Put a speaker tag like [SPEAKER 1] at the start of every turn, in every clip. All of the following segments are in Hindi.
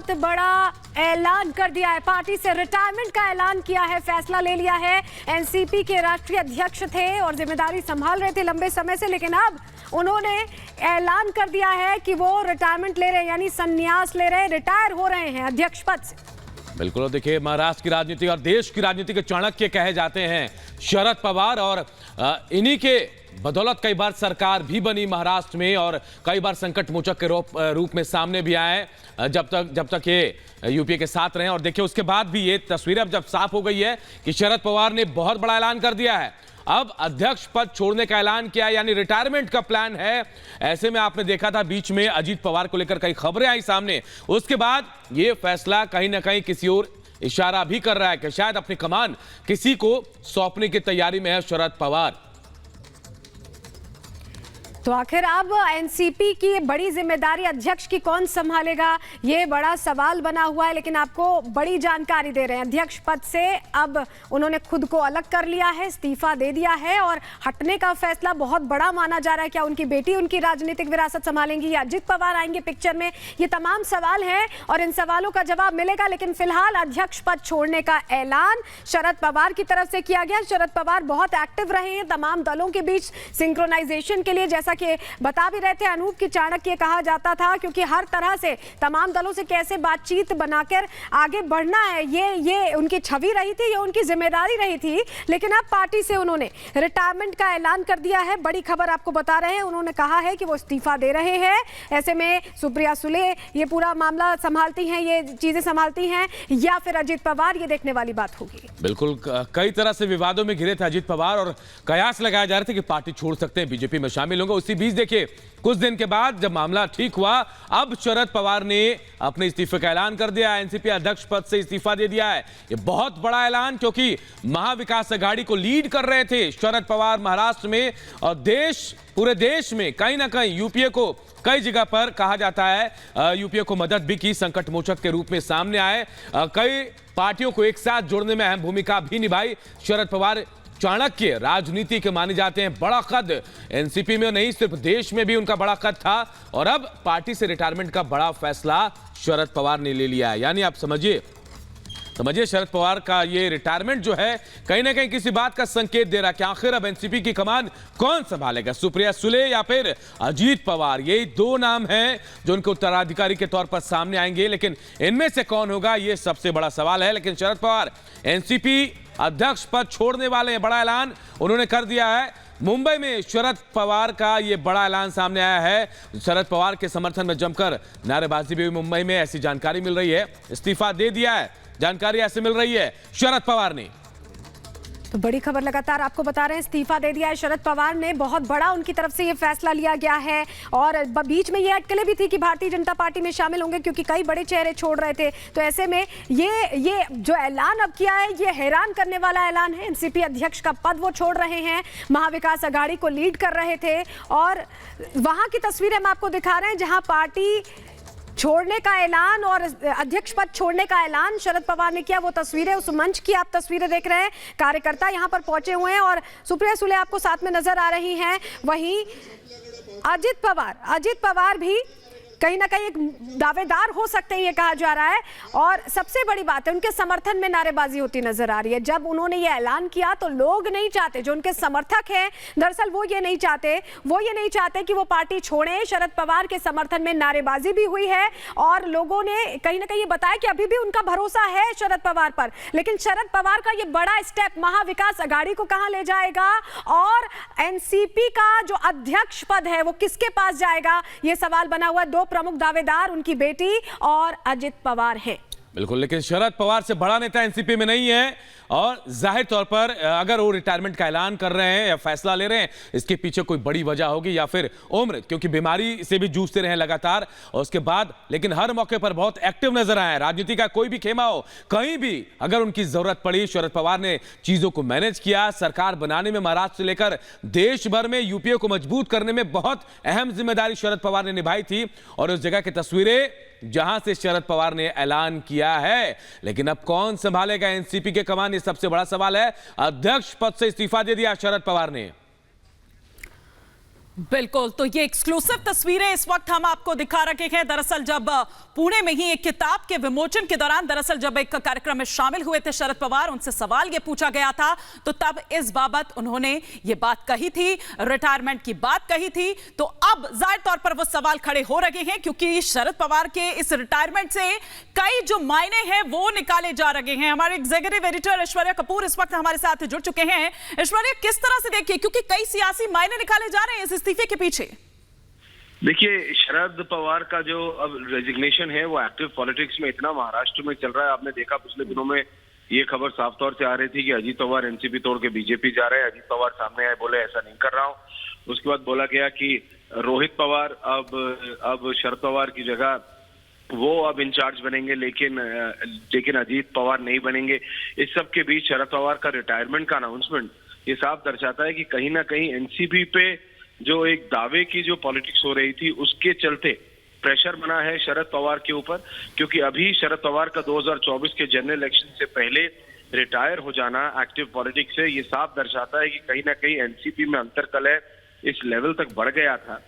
[SPEAKER 1] बहुत बड़ा ऐलान कर दिया है। पार्टी से रिटायरमेंट का ऐलान किया है, फैसला ले लिया है। एनसीपी के राष्ट्रीय अध्यक्ष थे और जिम्मेदारी संभाल रहे थे लंबे समय से, लेकिन अब उन्होंने ऐलान कर दिया है कि वो रिटायरमेंट ले रहे हैं, यानी संन्यास ले रहे हैं, रिटायर हो रहे हैं अध्यक्ष पद से।
[SPEAKER 2] बिल्कुल। देखिए, महाराष्ट्र की राजनीति और देश की राजनीति के चाणक्य कहे जाते हैं शरद पवार, और इन्हीं के बदौलत कई बार सरकार भी बनी महाराष्ट्र में और कई बार संकट मोचक के रूप में सामने भी आए जब तक ये यूपीए के साथ रहे। और देखिए, उसके बाद भी ये तस्वीर अब जब साफ हो गई है कि शरद पवार ने बहुत बड़ा ऐलान कर दिया है, अब अध्यक्ष पद छोड़ने का ऐलान किया, यानी रिटायरमेंट का प्लान है। ऐसे में आपने देखा था बीच में अजीत पवार को लेकर कई खबरें आई सामने, उसके बाद ये फैसला कहीं ना कहीं किसी और इशारा भी कर रहा है कि शायद अपनी कमान किसी को सौंपने की तैयारी में है शरद पवार।
[SPEAKER 1] तो आखिर अब एनसीपी की बड़ी जिम्मेदारी अध्यक्ष की कौन संभालेगा, ये बड़ा सवाल बना हुआ है। लेकिन आपको बड़ी जानकारी दे रहे हैं, अध्यक्ष पद से अब उन्होंने खुद को अलग कर लिया है, इस्तीफा दे दिया है और हटने का फैसला बहुत बड़ा माना जा रहा है। क्या उनकी बेटी उनकी राजनीतिक विरासत संभालेंगी या अजित पवार आएंगे पिक्चर में, ये तमाम सवाल हैं और इन सवालों का जवाब मिलेगा। लेकिन फिलहाल अध्यक्ष पद छोड़ने का ऐलान शरद पवार की तरफ से किया गया। शरद पवार बहुत एक्टिव रहे हैं तमाम दलों के बीच सिंक्रोनाइजेशन के लिए, जैसा कि बता भी रहे थे अनूप की चाणक्य कहा जाता था, क्योंकि हर तरह से तमाम दलों से कैसे बातचीत बनाकर आगे बढ़ना है, ये उनकी छवि रही थी, ये उनकी जिम्मेदारी रही थी। लेकिन अब पार्टी से उन्होंने रिटायरमेंट का ऐलान कर दिया है। बड़ी खबर आपको बता रहे हैं, उन्होंने कहा है कि वो इस्तीफा दे रहे हैं। ऐसे में सुप्रिया सुले ये पूरा मामला संभालती हैं, ये चीजें संभालती हैं, या फिर अजित पवार, ये देखने वाली बात होगी।
[SPEAKER 2] बिल्कुल, कई तरह से विवादों में घिरे थे अजित पवार और कयास लगाया जा रहे थे कि पार्टी छोड़ सकते हैं, बीजेपी में शामिल होंगे। उसी बीच देखिए, कुछ दिन के बाद जब मामला ठीक हुआ, अब शरद पवार ने अपने इस्तीफे का ऐलान कर दिया। एनसीपी अध्यक्ष पद से इस्तीफा दे दिया है। ये बहुत बड़ा ऐलान, क्योंकि महाविकास अघाड़ी को लीड कर रहे थे शरद पवार महाराष्ट्र में, और पूरे देश में कहीं ना कहीं यूपीए को कई जगह पर कहा जाता है यूपीए को मदद भी की, संकट मोचक के रूप में सामने आए, कई पार्टियों को एक साथ जोड़ने में अहम भूमिका भी निभाई शरद पवार। चाणक्य राजनीति के माने जाते हैं, बड़ा कद एनसीपी में नहीं सिर्फ देश में भी उनका बड़ा कद था, और अब पार्टी से रिटायरमेंट का बड़ा फैसला शरद पवार ने ले लिया है। यानी आप समझिए शरद पवार का ये रिटायरमेंट जो है कहीं ना कहीं किसी बात का संकेत दे रहा है कि आखिर अब एनसीपी की कमान कौन संभालेगा, सुप्रिया सुले या फिर अजीत पवार। यही दो नाम हैं जो उनके उत्तराधिकारी के तौर पर सामने आएंगे, लेकिन इनमें से कौन होगा ये सबसे बड़ा सवाल है। लेकिन शरद पवार एनसीपी अध्यक्ष पद छोड़ने वाले हैं, बड़ा ऐलान उन्होंने कर दिया है। मुंबई में शरद पवार का ये बड़ा ऐलान सामने आया है। शरद पवार के समर्थन में जमकर नारेबाजी भी हुई मुंबई में, ऐसी जानकारी मिल रही है। इस्तीफा दे दिया है, जानकारी ऐसे मिल रही है शरद पवार ने।
[SPEAKER 1] तो बड़ी खबर लगातार आपको बता रहे हैं, इस्तीफा दे दिया है शरद पवार ने, बहुत बड़ा उनकी तरफ से ये फैसला लिया गया है। और बीच में ये अटकलें भी थी कि भारतीय जनता पार्टी में शामिल होंगे, क्योंकि कई बड़े चेहरे छोड़ रहे थे। तो ऐसे में ये जो ऐलान अब किया है, ये हैरान करने वाला ऐलान है। एनसीपी अध्यक्ष का पद वो छोड़ रहे हैं, महाविकास अघाड़ी को लीड कर रहे थे, और वहां की तस्वीरें हम आपको दिखा रहे हैं जहां पार्टी छोड़ने का ऐलान और अध्यक्ष पद छोड़ने का ऐलान शरद पवार ने किया। वो तस्वीरें, उस मंच की आप तस्वीरें देख रहे हैं, कार्यकर्ता यहां पर पहुंचे हुए हैं और सुप्रिया सुले आपको साथ में नजर आ रही हैं। वहीं अजित पवार भी कहीं ना कहीं एक दावेदार हो सकते हैं, ये कहा जा रहा है। और सबसे बड़ी बात है, उनके समर्थन में नारेबाजी होती नजर आ रही है। जब उन्होंने ये ऐलान किया तो लोग नहीं चाहते, जो उनके समर्थक हैं दरअसल वो ये नहीं चाहते कि वो पार्टी छोड़ें। शरद पवार के समर्थन में नारेबाजी भी हुई है और लोगों ने कहीं ना कहीं ये बताया कि अभी भी उनका भरोसा है शरद पवार पर। लेकिन शरद पवार का ये बड़ा स्टेप महाविकास अघाड़ी को कहां ले जाएगा और एनसीपी का जो अध्यक्ष पद है वो किसके पास जाएगा, ये सवाल बना हुआ है। दो प्रमुख दावेदार उनकी बेटी और अजित पवार हैं।
[SPEAKER 2] बिल्कुल, लेकिन शरद पवार से बड़ा नेता एनसीपी में नहीं है, और जाहिर तौर पर अगर वो रिटायरमेंट का ऐलान कर रहे हैं या फैसला ले रहे हैं, इसके पीछे कोई बड़ी वजह होगी, या फिर उम्र, क्योंकि बीमारी से भी जूझते रहे लगातार और उसके बाद, लेकिन हर मौके पर बहुत एक्टिव नजर आए। राजनीति का कोई भी खेमा हो, कहीं भी अगर उनकी जरूरत पड़ी, शरद पवार ने चीजों को मैनेज किया। सरकार बनाने में महाराष्ट्र से लेकर देश भर में यूपीए को मजबूत करने में बहुत अहम जिम्मेदारी शरद पवार ने निभाई थी, और उस जगह की तस्वीरें जहां से शरद पवार ने ऐलान किया है। लेकिन अब कौन संभालेगा एनसीपी के कमान, ये सबसे बड़ा सवाल है। अध्यक्ष पद से इस्तीफा दे दिया शरद पवार ने।
[SPEAKER 3] बिल्कुल, तो ये एक्सक्लूसिव तस्वीरें इस वक्त हम आपको दिखा रहे हैं। दरअसल जब पुणे में ही एक किताब के विमोचन के दौरान दरअसल जब एक कार्यक्रम में शामिल हुए थे शरद पवार, उनसे सवाल ये पूछा गया था तो तब इस बाबत उन्होंने ये बात कही थी, रिटायरमेंट की बात कही थी। तो अब जाहिर तौर पर वो सवाल खड़े हो रहे हैं क्योंकि शरद पवार के इस रिटायरमेंट से कई जो मायने हैं वो निकाले जा रहे हैं। हमारे एग्जीक्यूटिव एडिटर ऐश्वर्या कपूर इस वक्त हमारे साथ जुड़ चुके हैं। ऐश्वर्या, किस तरह से देखिए, क्योंकि कई सियासी मायने निकाले जा रहे हैं इस इस्तीफे के पीछे।
[SPEAKER 4] देखिए, शरद पवार का जो अब रेजिग्नेशन है वो एक्टिव पॉलिटिक्स में इतना महाराष्ट्र में चल रहा है। आपने देखा पिछले दिनों में ये खबर साफ तौर से आ रही थी कि अजीत पवार एनसीपी तोड़ के बीजेपी जा रहे हैं। अजीत पवार सामने आए, बोले ऐसा नहीं कर रहा हूं। उसके बाद बोला गया कि रोहित पवार अब शरद पवार की जगह वो अब इंचार्ज बनेंगे, लेकिन अजीत पवार नहीं बनेंगे। इस सब के बीच शरद पवार का रिटायरमेंट का अनाउंसमेंट ये साफ दर्शाता है कि कहीं ना कहीं एनसीपी पे जो एक दावे की जो पॉलिटिक्स हो रही थी उसके चलते प्रेशर बना है शरद पवार के ऊपर, क्योंकि अभी शरद पवार का 2024 के जनरल इलेक्शन से पहले रिटायर हो जाना एक्टिव पॉलिटिक्स से ये साफ दर्शाता है कि कहीं ना कहीं एनसीपी में अंतर्कलह इस लेवल तक बढ़ गया था।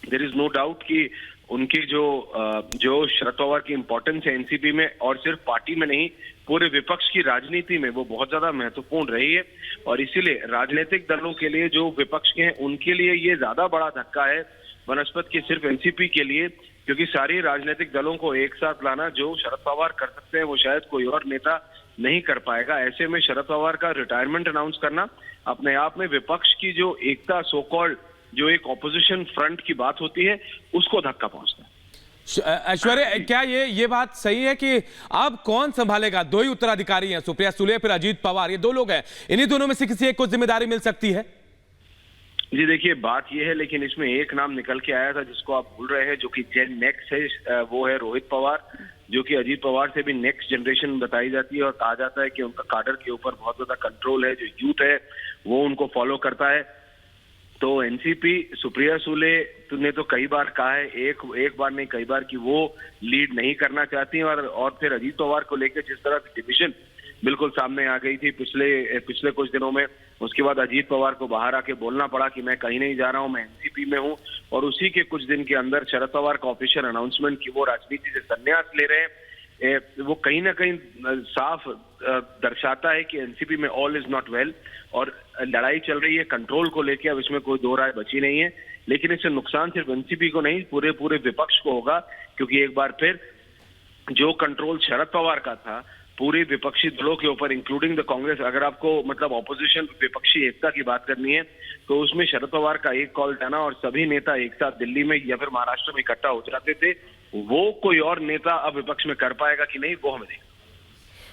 [SPEAKER 4] देयर इज नो डाउट कि उनकी जो शरद पवार की इंपॉर्टेंस है एनसीपी में, और सिर्फ पार्टी में नहीं पूरे विपक्ष की राजनीति में वो बहुत ज्यादा महत्वपूर्ण रही है। और इसीलिए राजनीतिक दलों के लिए जो विपक्ष के हैं उनके लिए ये ज्यादा बड़ा धक्का है बनस्पत की सिर्फ एनसीपी के लिए, क्योंकि सारी राजनीतिक दलों को एक साथ लाना जो शरद पवार कर सकते हैं वो शायद कोई और नेता नहीं कर पाएगा। ऐसे में शरद पवार का रिटायरमेंट अनाउंस करना अपने आप में विपक्ष की जो एकता, सो कॉल्ड जो एक ऑपोजिशन फ्रंट की बात होती है, उसको धक्का पहुंचता है।
[SPEAKER 2] ऐश्वर्या, क्या ये बात सही है कि अब कौन संभालेगा? दो ही उत्तराधिकारी हैं, सुप्रिया सुले फिर अजीत पवार, ये दो लोग हैं, इन्हीं दोनों में से किसी एक को जिम्मेदारी मिल सकती है?
[SPEAKER 4] जी देखिए, बात ये है, लेकिन इसमें एक नाम निकल के आया था जिसको आप भूल रहे हैं, जो कि जेन नेक्स्ट है, वो है रोहित पवार, जो कि अजीत पवार से भी नेक्स्ट जनरेशन बताई जाती है और कहा जाता है कि उनका काडर के ऊपर बहुत ज्यादा कंट्रोल है, जो यूथ है वो उनको फॉलो करता है। तो एनसीपी सुप्रिया सुले ने तो कई बार कहा है, एक बार नहीं कई बार, कि वो लीड नहीं करना चाहती, और फिर अजीत पवार को लेकर जिस तरह की डिविजन बिल्कुल सामने आ गई थी पिछले कुछ दिनों में, उसके बाद अजीत पवार को बाहर आके बोलना पड़ा कि मैं कहीं नहीं जा रहा हूं, मैं एनसीपी में हूं। और उसी के कुछ दिन के अंदर शरद पवार का ऑफिशियल अनाउंसमेंट कि वो राजनीति से संन्यास ले रहे हैं, वो कहीं ना कहीं साफ दर्शाता है कि एनसीपी में ऑल इज नॉट वेल और लड़ाई चल रही है कंट्रोल को लेकर। अब इसमें कोई दो राय बची नहीं है, लेकिन इससे नुकसान सिर्फ एनसीपी को नहीं पूरे विपक्ष को होगा, क्योंकि एक बार फिर जो कंट्रोल शरद पवार का था पूरे विपक्षी दलों के ऊपर, इंक्लूडिंग द कांग्रेस, अगर आपको मतलब ऑपोजिशन विपक्षी एकता की बात करनी है तो उसमें शरद पवार का एक कॉल था ना, और सभी नेता एक साथ दिल्ली में या फिर महाराष्ट्र में इकट्ठा हो जाते थे, वो कोई और नेता अब विपक्ष में कर पाएगा कि नहीं, वो हमें देखना।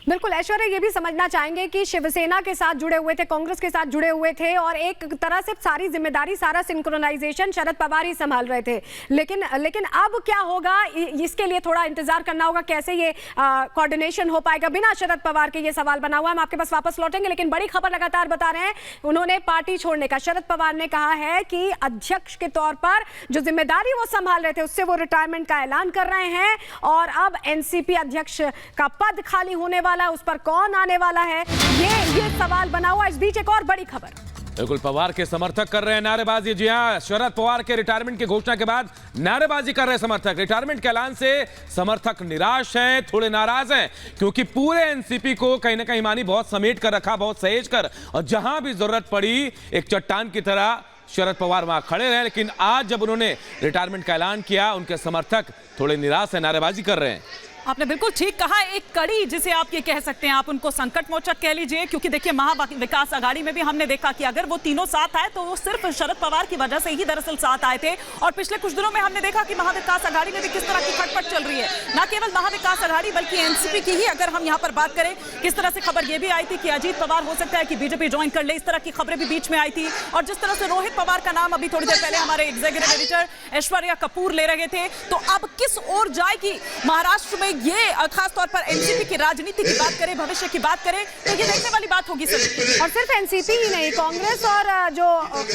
[SPEAKER 1] बिल्कुल ऐश्वर्या, ये भी समझना चाहेंगे कि शिवसेना के साथ जुड़े हुए थे, कांग्रेस के साथ जुड़े हुए थे, और एक तरह से सारी जिम्मेदारी, सारा सिंक्रोनाइजेशन शरद पवार ही संभाल रहे थे, लेकिन अब क्या होगा, इसके लिए थोड़ा इंतजार करना होगा, कैसे ये कोऑर्डिनेशन हो पाएगा बिना शरद पवार के, ये सवाल बना हुआ है। हम आपके पास वापस लौटेंगे, लेकिन बड़ी खबर लगातार बता रहे हैं उन्होंने पार्टी छोड़ने का। शरद पवार ने कहा है कि अध्यक्ष के तौर पर जो जिम्मेदारी वो संभाल रहे थे उससे वो रिटायरमेंट का ऐलान कर रहे हैं, और अब एनसीपी अध्यक्ष का पद खाली होने वाला, उस पर कौन आने वाला है, ये सवाल बना हुआ। इस बीच एक और बड़ी खबर,
[SPEAKER 2] बिल्कुल पवार के समर्थक कर रहे हैं नारेबाजी। जी हां, शरद पवार के रिटायरमेंट की घोषणा के बाद नारेबाजी कर रहे हैं समर्थक। रिटायरमेंट के ऐलान से समर्थक निराश हैं, थोड़े नाराज हैं, क्योंकि पूरे एनसीपी को कहीं ना कहीं मानी बहुत समेट कर रखा, बहुत सहेज कर, और जहां भी जरूरत पड़ी एक चट्टान की तरह शरद पवार वहां खड़े रहे। लेकिन आज जब उन्होंने रिटायरमेंट का ऐलान किया, उनके समर्थक थोड़े निराश हैं, नारेबाजी कर रहे हैं।
[SPEAKER 3] आपने बिल्कुल ठीक कहा, एक कड़ी जिसे आप ये कह सकते हैं, आप उनको संकट मोचक कह लीजिए, क्योंकि देखिए महा विकास आघाड़ी में भी हमने देखा कि अगर वो तीनों साथ आए तो वो सिर्फ शरद पवार की वजह से ही दरअसल साथ आए थे। और पिछले कुछ दिनों में हमने देखा कि महाविकास आघाड़ी में भी किस तरह की खटपट चल रही है, न केवल महाविकास आघाड़ी बल्कि एनसीपी की ही अगर हम यहाँ पर बात करें, किस तरह से खबर ये भी आई थी कि अजीत पवार हो सकता है कि बीजेपी ज्वाइन कर ले, इस तरह की खबरें भी बीच में आई थी। और जिस तरह से रोहित पवार का नाम अभी थोड़ी देर पहले हमारे एग्जीक्यूटिव एडिटर ऐश्वर्या कपूर ले रहे थे, तो अब किस ओर जाएगी महाराष्ट्र में, ये खास तौर पर एनसीपी की राजनीति की बात करें, भविष्य की बात करें, तो ये देखने वाली बात होगी सर।
[SPEAKER 1] और सिर्फ एनसीपी ही नहीं, कांग्रेस और जो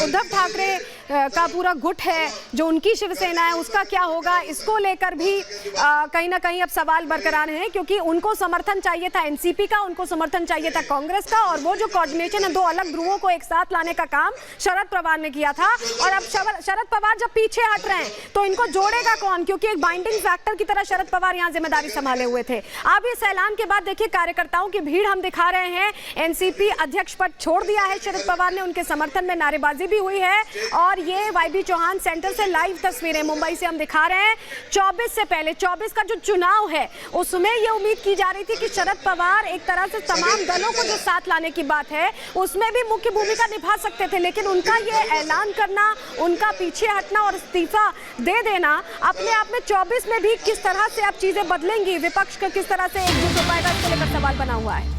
[SPEAKER 1] उद्धव ठाकरे का पूरा गुट है, जो उनकी शिवसेना है, उसका क्या होगा, इसको लेकर भी कहीं ना कहीं अब सवाल बरकरार हैं, क्योंकि उनको समर्थन चाहिए था एनसीपी का, उनको समर्थन चाहिए था कांग्रेस का, और वो जो कोऑर्डिनेशन है, दो अलग ध्रुवों को एक साथ लाने का काम शरद पवार ने किया था। और अब शरद पवार जब पीछे हट रहे हैं तो इनको जोड़ेगा कौन, क्योंकि एक बाइंडिंग फैक्टर की तरह शरद पवार यहां जिम्मेदारी संभाले हुए थे। अब इस ऐलान के बाद देखिए कार्यकर्ताओं की भीड़ हम दिखा रहे हैं। एनसीपी अध्यक्ष पद छोड़ दिया है शरद पवार ने, उनके समर्थन में नारेबाजी भी हुई है। और ये वाईबी चौहान सेंटर से लाइव तस्वीरें मुंबई से हम दिखा रहे हैं। 24 से पहले 24 का जो चुनाव है उसमें ये उम्मीद की जा रही थी कि शरद पवार एक तरह से तमाम दलों को जो साथ लाने की बात है उसमें भी मुख्य भूमिका निभा सकते थे, लेकिन उनका ये ऐलान करना, उनका पीछे हटना और इस्तीफा दे देना अपने आप में 24 में भी किस तरह से अब चीजें बदलेंगी, विपक्ष का किस तरह से एकजुट हो पाएगा, इसको लेकर सवाल बना हुआ है।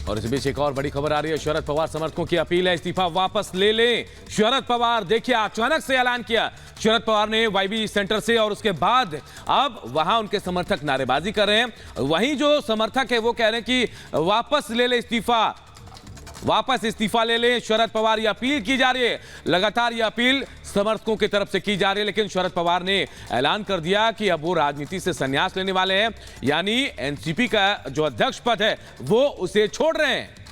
[SPEAKER 2] और इस बीच एक और बड़ी खबर आ रही है। शरद पवार समर्थकों की अपील है, इस्तीफा वापस ले लें। शरद पवार देखिए अचानक से ऐलान किया शरद पवार ने वाईबी सेंटर से, और उसके बाद अब वहां उनके समर्थक नारेबाजी कर रहे हैं। वहीं जो समर्थक है वो कह रहे हैं कि वापस ले ले इस्तीफा, वापस इस्तीफा ले लें। शरद पवार ये अपील की जा रही है, लगातार ये अपील समर्थकों की तरफ से की जा रही है, लेकिन शरद पवार ने ऐलान कर दिया कि अब वो राजनीति से संन्यास लेने वाले हैं, यानी एनसीपी का जो अध्यक्ष पद है वो उसे छोड़ रहे हैं।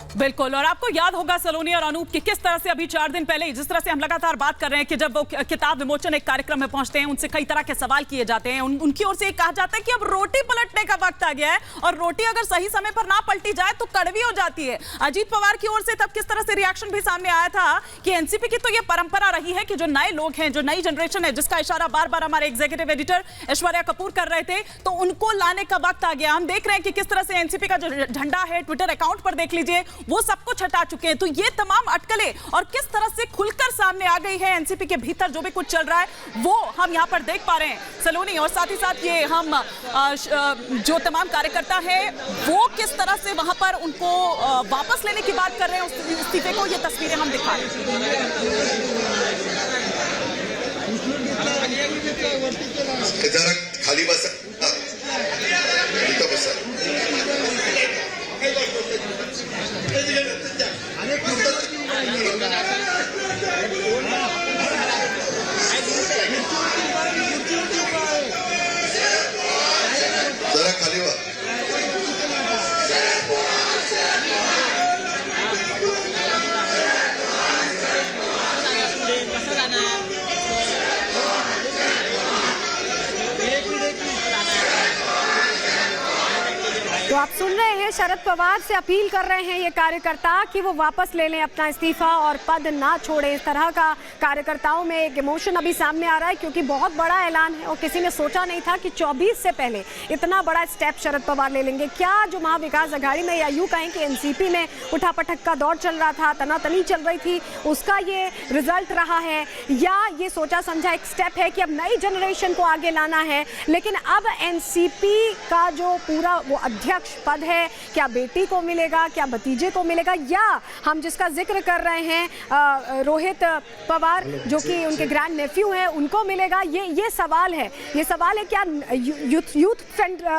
[SPEAKER 3] बिल्कुल, और आपको याद होगा सलोनी और अनूप कि किस तरह से अभी 4 दिन पहले जिस तरह से हम लगातार बात कर रहे हैं कि जब वो किताब विमोचन एक कार्यक्रम में पहुंचते हैं उनसे कई तरह के सवाल किए जाते हैं, उनकी ओर से कहा जाता है कि अब रोटी पलटने का वक्त आ गया है, और रोटी अगर सही समय पर ना पलटी जाए तो कड़वी हो जाती है। अजीत पवार की ओर से तब किस तरह से रिएक्शन भी सामने आया था कि एनसीपी की तो ये परंपरा रही है कि जो नए लोग हैं, जो नई जनरेशन है, जिसका इशारा बार बार हमारे एग्जीक्यूटिव एडिटर ऐश्वर्या कपूर कर रहे थे, तो उनको लाने का वक्त आ गया। हम देख रहे हैं कि किस तरह से एनसीपी का जो झंडा है ट्विटर अकाउंट पर देख लीजिए वो सब कुछ हटा चुके हैं। तो ये तमाम अटकलें और किस तरह से खुलकर सामने आ गई है एनसीपी के भीतर जो भी कुछ चल रहा है वो हम यहां पर देख पा रहे हैं सलोनी, और साथ ही साथ ये हम जो तमाम कार्यकर्ता हैं वो किस तरह से वहां पर उनको वापस लेने की बात कर रहे हैं उस इस्तीफे को, ये तस्वीरें हम दिखा रहे
[SPEAKER 5] हैं। खाली बस जरा खाली बा
[SPEAKER 1] तो आप सुन रहे हैं शरद पवार से अपील कर रहे हैं ये कार्यकर्ता कि वो वापस ले लें अपना इस्तीफा और पद ना छोड़ें। इस तरह का कार्यकर्ताओं में एक इमोशन अभी सामने आ रहा है, क्योंकि बहुत बड़ा ऐलान है और किसी ने सोचा नहीं था कि 24 से पहले इतना बड़ा स्टेप शरद पवार ले लेंगे। क्या जो महाविकास अघाड़ी में या यूं कहें कि एनसीपी में उठापटक का दौर चल रहा था, तनातनी चल रही थी, उसका ये रिजल्ट रहा है, या ये सोचा समझा एक स्टेप है कि अब नई जनरेशन को आगे लाना है। लेकिन अब एनसीपी का जो पूरा वो अध्यक्ष पद है, क्या बेटी को मिलेगा, क्या भतीजे को मिलेगा, या हम जिसका जिक्र कर रहे हैं रोहित पवार जो कि उनके ग्रैंड नेफ्यू हैं उनको मिलेगा, ये सवाल है। ये सवाल है क्या यूथ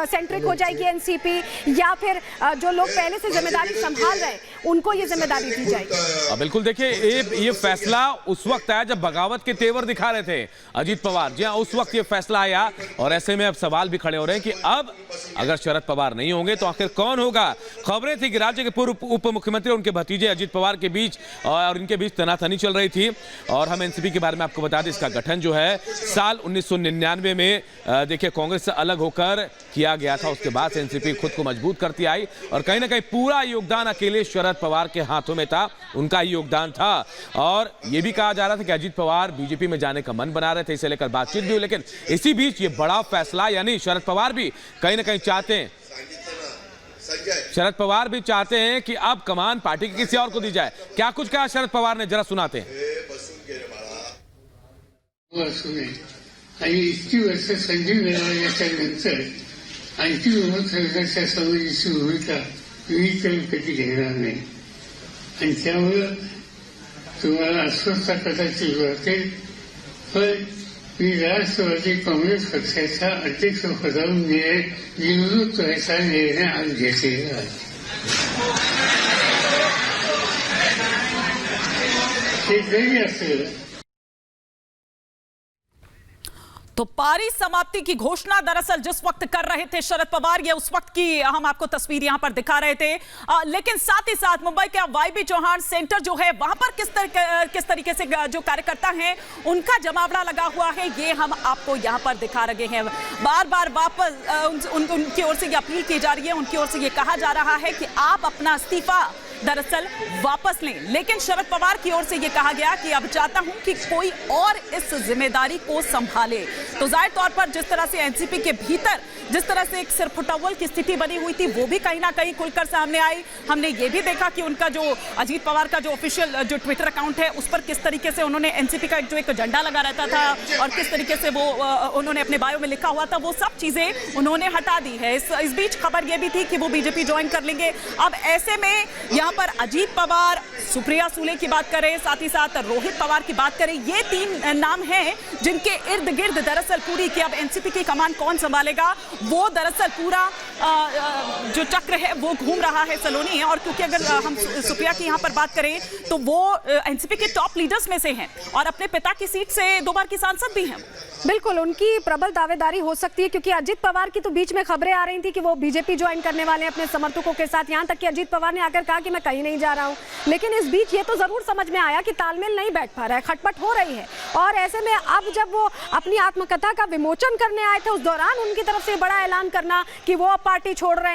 [SPEAKER 1] सेंट्रिक हो जाएगी एनसीपी, या फिर जो लोग पहले से जिम्मेदारी संभाल रहे हैं उनको ये जिम्मेदारी दी जाएगी।
[SPEAKER 2] बिल्कुल, देखिए ये फैसला उस वक्त आया जब बगावत के तेवर दिखा रहे थे अजीत पवार। जी हाँ, उस वक्त ये फैसला आया, और ऐसे में अब सवाल भी खड़े हो रहे हैं कि अब अगर शरद पवार नहीं होंगे तो आखिर कौन होगा। खबरें थी कि राज्य के पूर्व उप मुख्यमंत्री और उनके भतीजे अजीत पवार के बीच और इनके बीच तनातनी चल रही थी। और हम एनसीपी के बारे में आपको बता दें, इसका गठन जो है साल 1999 में देखिए कांग्रेस से अलग होकर किया गया था। उसके बाद से एनसीपी खुद को मजबूत करती आई, और कहीं ना कहीं पूरा योगदान अकेले शरद पवार के हाथों में था, उनका ही योगदान था। और यह भी कहा जा रहा था कि अजीत पवार बीजेपी में जाने का मन बना रहे थे, इसे लेकर बातचीत भी हुई। लेकिन इसी बीच ये बड़ा फैसला, यानी शरद पवार भी कहीं ना कहीं चाहते हैं, शरद पवार भी चाहते हैं कि अब कमान पार्टी की किसी और को दी जाए। क्या कुछ कहा शरद पवार ने, जरा सुनाते हैं।
[SPEAKER 6] इतकी वर्ष संधी मिळाल्याच्यानंतर आणखी विरोधकांच्या समाजाची भूमिका मी तर कधी घेणार नाही, आणि त्यामुळं तुम्हाला अस्वस्थता कदाचित वाटेल, पण मी राष्ट्रवादी काँग्रेस पक्षाच्या अध्यक्षपदावरून निवृत्त व्हायचा निर्णय आज घेतलेला आहे। हे जरी असलं
[SPEAKER 3] तो पारी समाप्ति की घोषणा दरअसल जिस वक्त कर रहे थे शरद पवार, ये उस वक्त की हम आपको तस्वीर यहां पर दिखा रहे थे, लेकिन साथ ही साथ मुंबई के वाईबी चौहान सेंटर जो है वहां पर किस तरीके से जो कार्यकर्ता हैं उनका जमावड़ा लगा हुआ है, ये हम आपको यहां पर दिखा रहे हैं। बार बार वापस उनकी ओर से ये अपील की जा रही है, उनकी ओर से ये कहा जा रहा है कि आप अपना इस्तीफा दरअसल वापस लें, लेकिन शरद पवार की ओर से यह कहा गया कि अब चाहता हूं कि कोई और इस जिम्मेदारी को संभाले। तो जाहिर तौर पर जिस तरह से एनसीपी के भीतर जिस तरह से एक सिरफुटअव्वल की स्थिति बनी हुई थी वो भी कहीं ना कहीं खुलकर सामने आई। हमने ये भी देखा कि उनका जो अजीत पवार का जो ऑफिशियल जो ट्विटर अकाउंट है उस पर किस तरीके से उन्होंने एनसीपी का जो एक झंडा लगा रहता था और किस तरीके से वो उन्होंने अपने बायो में लिखा हुआ था, वो सब चीजें उन्होंने हटा दी है। इस बीच खबर ये भी थी कि वो बीजेपी ज्वाइन कर लेंगे। अब ऐसे में यहाँ पर अजीत पवार, सुप्रिया सुले की बात करें, साथ ही साथ रोहित पवार की बात करें, ये तीन नाम हैं जिनके इर्द गिर्द दरअसल पूरी कि अब एनसीपी की कमान कौन संभालेगा, वो दरअसल पूरा जो चक्र है वो घूम रहा है सलोनी है। और क्योंकि अगर हम सुप्रिया की यहाँ पर बात करें तो वो एनसीपी के टॉप लीडर्स में से हैं और अपने पिता की सीट से 2 बार की सांसद भी हैं।
[SPEAKER 1] बिल्कुल उनकी प्रबल दावेदारी हो सकती है, क्योंकि अजीत पवार की तो बीच में खबरें आ रही थी कि वो बीजेपी ज्वाइन करने वाले हैं अपने समर्थकों के साथ, यहां तक कि अजीत पवार ने आकर कहा कि मैं कहीं नहीं जा रहा हूं। लेकिन इस बीच ये तो जरूर समझ में आया कि तालमेल नहीं बैठ पा रहा है, खटपट हो रही है। और ऐसे में अब जब वो अपनी आत्मकथा का विमोचन करने आए थे उस दौरान उनकी तरफ से बड़ा ऐलान करना कि वो अब पार्टी छोड़ रहे हैं।